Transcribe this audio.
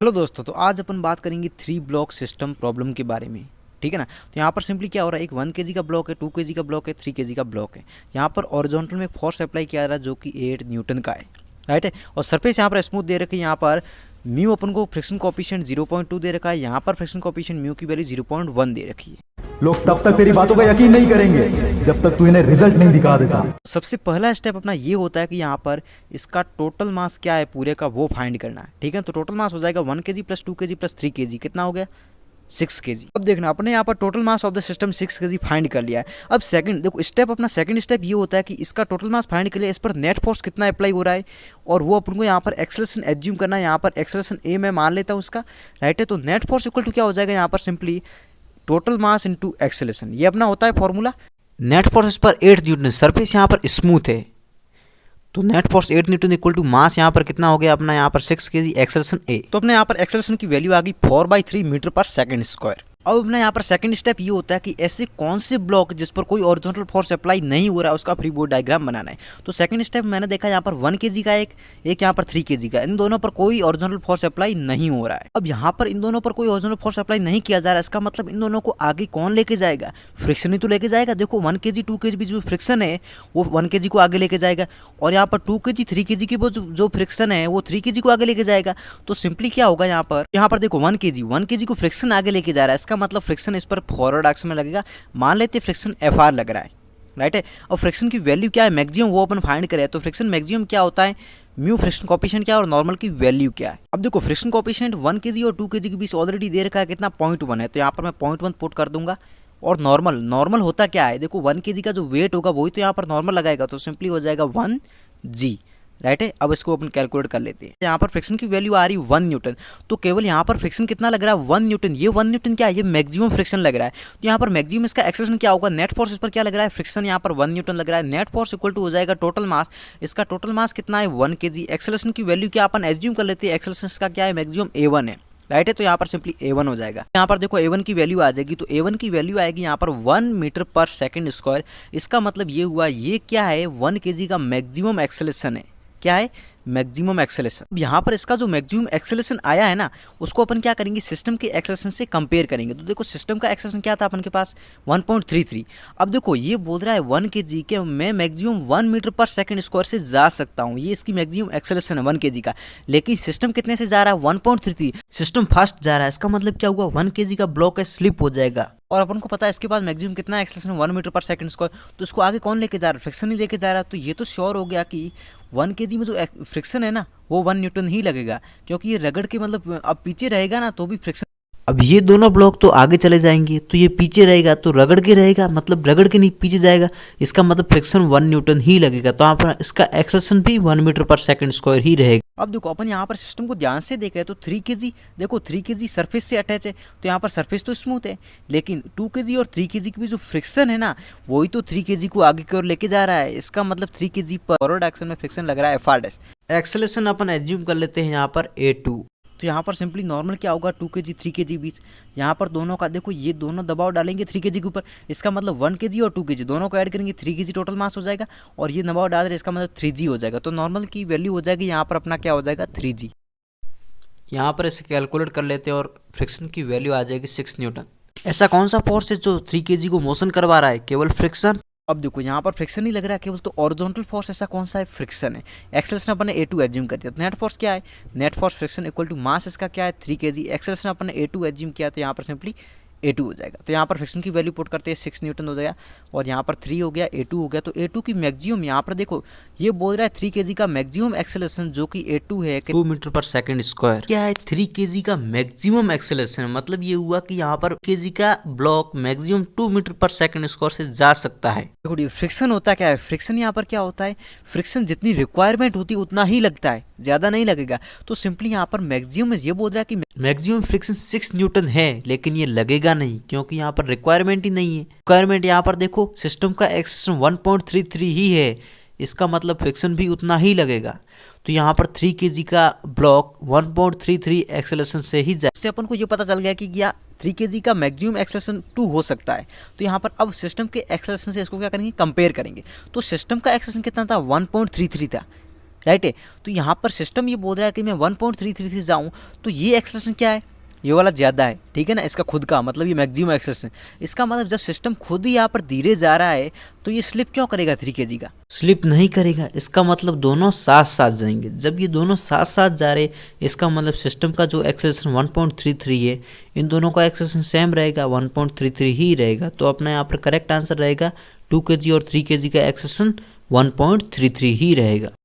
Hello दोस्तों, तो आज अपन बात करेंगे 3 ब्लॉक सिस्टम प्रॉब्लम के बारे में। ठीक है ना। तो यहाँ पर सिंपली क्या हो रहा है, एक 1 केजी का ब्लॉक है, 2 केजी का ब्लॉक है, 3 केजी का ब्लॉक है। यहाँ पर हॉरिजॉन्टल में एक फोर्स अप्लाई किया जा रहा है जो कि 8 न्यूटन का है। राइट है। और सरफेस यहाँ पर स्मूथ दे रखी है। यहाँ पर म्यू अपन को फ्रिक्शन कोएफिशिएंट 0.2 दे रखा है। यहाँ पर फ्रिक्शन कोएफिशिएंट म्यू की वैल्यू 0.1 दे रखी है। लोग तब तक तेरी बातों का यकीन नहीं करेंगे जब तक तू इन्हें रिजल्ट नहीं दिखा देता। सबसे पहला स्टेप अपना ये होता है कि यहाँ पर इसका टोटल मास क्या है पूरे का, वो फाइंड करना है। ठीक है। तो टोटल मास हो जाएगा 1 KG plus 2 KG plus 3 KG. कितना हो गया? 6 केजी। अब देखना, अपने यहाँ पर total mass of the system 6 KG find कर लिया है। अब सेकंड देखो, स्टेप अपना सेकंड स्टेप ये होता है कि इसका टोटल मास फाइंड कर लिया, इस पर नेट फोर्स कितना अप्लाई हो रहा है और वो अपन को यहाँ पर एक्सेलरेशन एज्यूम करना है। यहाँ पर एक्सेलरेशन ए मैं मान लेता हूँ उसका। राइट है। तो नेट फोर्स इक्वल टू क्या हो जाएगा यहाँ पर, simply total mass into acceleration. ये अपना होता है फॉर्मूला। नेट फोर्स इस पर 8 न्यूटन, सरफेस यहाँ पर स्मूथ है, तो net force 8 newton equal to mass यहाँ पर कितना हो गया अपना, यहाँ पर 6 केजी, एक्सेलरेशन ए। तो अपने यहाँ पर एक्सेलरेशन की वैल्यू आ गई 4/3 मीटर पर सेकंड स्क्वायर। अब अपना यहाँ पर सेकंड स्टेप ये होता है कि ऐसे कौन से ब्लॉक जिस पर कोई हॉरिजॉन्टल फोर्स अप्लाई नहीं हो रहा है उसका फ्री बॉडी डायग्राम बनाना है। तो सेकंड स्टेप मैंने देखा यहाँ पर 1 केजी का एक यहाँ पर 3 केजी का, इन दोनों पर कोई हॉरिजॉन्टल फोर्स अप्लाई नहीं हो रहा है। अब यहाँ पर इन दोनों पर कोई हॉरिजॉन्टल फोर्स अप्लाई नहीं किया जा रहा है, इसका मतलब इन दोनों को आगे कौन लेके जाएगा? फ्रिक्शन ही तो लेके जाएगा। देखो 1 केजी 2 केजी बीच में फ्रिक्शन है, वो 1 केजी को आगे लेके जाएगा, और यहाँ पर 2 केजी 3 केजी की वो जो फ्रिक्शन है वो 3 केजी को आगे लेके जाएगा। तो सिंपली क्या होगा यहाँ पर देखो 1 केजी को फ्रिक्शन आगे लेके जा रहा है, इसका मतलब फ्रिक्शन इस पर फॉरवर्ड एक्स में लगेगा। मान लेते फ्रिक्शन एफ आर लग रहा है। राइट है। और फ्रिक्शन की वैल्यू क्या है, मैक्सिमम, वो अपन फाइंड करें। तो फ्रिक्शन मैक्सिमम क्या होता है, म्यू फ्रिक्शन कोएफिशिएंट क्या है और नॉर्मल की वैल्यू क्या है। अब देखो फ्रिक्शन कोएफिशिएंट 1 केजी और 2 केजी के बीच ऑलरेडी दे रखा है कितना, 0.1 है। तो यहाँ पर मैं 0.1 पुट कर दूंगा। और नॉर्मल होता क्या है, देखो 1 केजी का जो वेट होगा वही तो यहाँ पर नॉर्मल लगाएगा, तो सिंपली हो जाएगा 1g। राइट है। अब इसको अपन कैलकुलेट कर लेते हैं। यहाँ पर फ्रिक्शन की वैल्यू आ रही है 1 न्यूटन, तो केवल यहाँ पर फ्रिक्शन कितना लग रहा है, 1 न्यूटन। ये 1 न्यूटन क्या है, ये मैक्सिमम फ्रिक्शन लग रहा है। तो यहाँ पर मैक्सिमम इसका एक्सेलरेशन क्या होगा, नेट फोर्स इस पर क्या लग रहा है, फ्रिक्शन यहाँ पर 1 न्यूटन लग रहा है। नेट फोर्स इक्वल टू हो जाएगा टोटल मास, इसका टोटल मास कितना है 1 केजी। एक्सेलरेशन की वैल्यू क्या अपन एज्यूम कर लेते हैं, एक्सेलरेशन का क्या है, मैक्सिमम a1 है। राइट है। तो यहाँ पर सिंपली a1 हो जाएगा। यहाँ पर देखो a1 की वैल्यू आ जाएगी, तो a1 की वैल्यू आएगी यहाँ पर 1 मीटर पर सेकंड स्क्वायर। इसका मतलब ये हुआ, ये क्या है, 1 केजी का मैक्सिमम एक्सेलरेशन है। क्या है, मैक्सिमम एक्सेलरेशन। अब यहाँ पर इसका जो मैक्सिमम एक्सेलरेशन आया है ना, उसको अपन क्या करेंगे, सिस्टम के एक्सेलरेशन से कंपेयर करेंगे। तो देखो सिस्टम का एक्सेलरेशन क्या था अपन के पास, 1.33। अब देखो ये बोल रहा है 1 केजी के मैं मैक्सिमम 1 मीटर पर सेकंड स्क्वायर से जा सकता हूँ, ये इसकी मैक्सिमम एक्सेलरेशन है 1 केजी का। लेकिन सिस्टम कितने से जा रहा है, 1.33। सिस्टम फास्ट जा रहा है, इसका मतलब क्या हुआ, 1 केजी का ब्लॉक है, स्लिप हो जाएगा। और अपन को पता है इसके पास मैक्सिमम कितना एक्सेलरेशन, 1 मीटर पर सेकंड स्क्वायर। तो इसको आगे कौन लेके जा रहा है, फ्रिक्शन ही लेके जा रहा है। तो ये तो श्योर हो गया कि 1 केजी में जो फ्रिक्शन है ना वो 1 न्यूटन ही लगेगा, क्योंकि ये रगड़ के मतलब अब पीछे रहेगा ना तो भी फ्रिक्शन। अब ये दोनों ब्लॉक तो आगे चले जाएंगे, तो ये पीछे रहेगा तो रगड़ के रहेगा, मतलब रगड़ के नहीं पीछे जाएगा, इसका मतलब फ्रिक्शन 1 न्यूटन ही लगेगा। तो यहाँ पर इसका एक्सेलरेशन भी 1 मीटर पर सेकंड स्क्वायर ही रहेगा। अब देखो अपन यहाँ पर सिस्टम को ध्यान से देखें तो 3 केजी, देखो 3 केजी सरफेस से अटैच है, तो यहाँ पर सरफेस तो स्मूथ है, लेकिन 2 केजी और 3 केजी के बीच जो फ्रिक्शन है ना वही तो 3 केजी को आगे की ओर लेके जा रहा है। इसका मतलब 3 केजी पर फॉरवर्ड एक्शन में फ्रिक्शन लग रहा है एफ आर डैश। एक्सेलरेशन अपन एज्यूम कर लेते हैं यहाँ पर a2। तो यहाँ पर सिंपली नॉर्मल क्या होगा, 2 केजी 3 केजी बीच, यहाँ पर दोनों का देखो ये दोनों दबाव डालेंगे 3 केजी के ऊपर, इसका मतलब 1 केजी और 2 केजी दोनों को ऐड करेंगे, 3 केजी टोटल मास हो जाएगा, और ये दबाव डाल रहे इसका मतलब 3g हो जाएगा। तो नॉर्मल की वैल्यू हो जाएगी यहाँ पर अपना क्या हो जाएगा, 3g। यहाँ पर इसे कैलकुलेट कर लेते हैं और फ्रिक्शन की वैल्यू आ जाएगी 6 न्यूटन। ऐसा कौन सा फोर्स है जो 3 केजी को मोशन करवा रहा है, केवल फ्रिक्शन। अब देखो यहाँ पर फ्रिक्शन नहीं लग रहा है केवल, तो हॉरिजॉन्टल फोर्स ऐसा कौन सा है, फ्रिक्शन है। एक्सेलरेशन अपन ने a2 एज्यूम कर दिया, तो नेट फोर्स क्या है, net force friction equal to mass इसका क्या है 3 केजी। एक्सेलरेशन अपन ने a2 एज्यूम किया, तो यहाँ पर सिंपली a2 हो जाएगा। तो यहाँ पर फ्रिक्शन की वैल्यू पुट करते हैं 6 न्यूटन हो जाएगा, और यहाँ पर 3 हो गया, a2 हो गया। तो a2 की मैक्सिमम यहाँ पर देखो ये बोल रहा है 3 केजी का मैक्सिमम एक्सेलरेशन जो कि a2 है 2 मीटर पर सेकंड स्क्वायर। क्या है, 3 केजी का मैक्सिमम एक्सेलरेशन, मतलब ये हुआ कि यहाँ पर केजी का ब्लॉक मैक्सिमम 2 मीटर पर सेकंड स्क्वायर से जा सकता है। देखो फ्रिक्शन होता क्या है, फ्रिक्शन यहाँ पर क्या होता है, फ्रिक्शन जितनी रिक्वायरमेंट होती है उतना ही लगता है, ज्यादा नहीं लगेगा। तो सिंपली यहाँ पर मैक्सिमम ये बोल रहा है कि मैक्सिमम फ्रिक्शन 6 न्यूटन है, लेकिन ये लगेगा नहीं क्योंकि यहाँ पर रिक्वायरमेंट ही नहीं है। रिक्वायरमेंट यहाँ पर देखो सिस्टम का एक्सेलरेशन 1.33 ही है, इसका मतलब फ्रिक्शन भी उतना ही लगेगा। तो यहाँ पर 3 केजी का ब्लॉक 1.33 एक्सेलरेशन से ही जाए। इससे अपन को ये पता चल गया कि क्या 3 केजी का मैक्सिमम एक्सेलरेशन 2 हो सकता है। तो यहाँ पर अब सिस्टम के एक्सेलरेशन से इसको क्या करेंगे, कंपेयर करेंगे। तो सिस्टम का एक्सेलरेशन कितना था, 1.33 था। राइट है। तो यहाँ पर सिस्टम ये बोल रहा है कि मैं 1.33 से जाऊँ, तो ये एक्सेलरेशन क्या है, ये वाला ज़्यादा है, ठीक है ना, इसका खुद का मतलब ये मैक्सिमम एक्सेलरेशन। इसका मतलब जब सिस्टम खुद ही यहाँ पर धीरे जा रहा है तो ये स्लिप क्यों करेगा 3 kg का, स्लिप नहीं करेगा। इसका मतलब दोनों साथ साथ जाएंगे। जब ये दोनों साथ साथ जा रहे, इसका मतलब सिस्टम का जो एक्सेलरेशन 1.33 है, इन दोनों का एक्सेलरेशन सेम रहेगा, 1.33 ही रहेगा। तो अपना यहाँ पर करेक्ट आंसर रहेगा 2 kg और 3 kg का एक्सेलरेशन 1.33 ही रहेगा।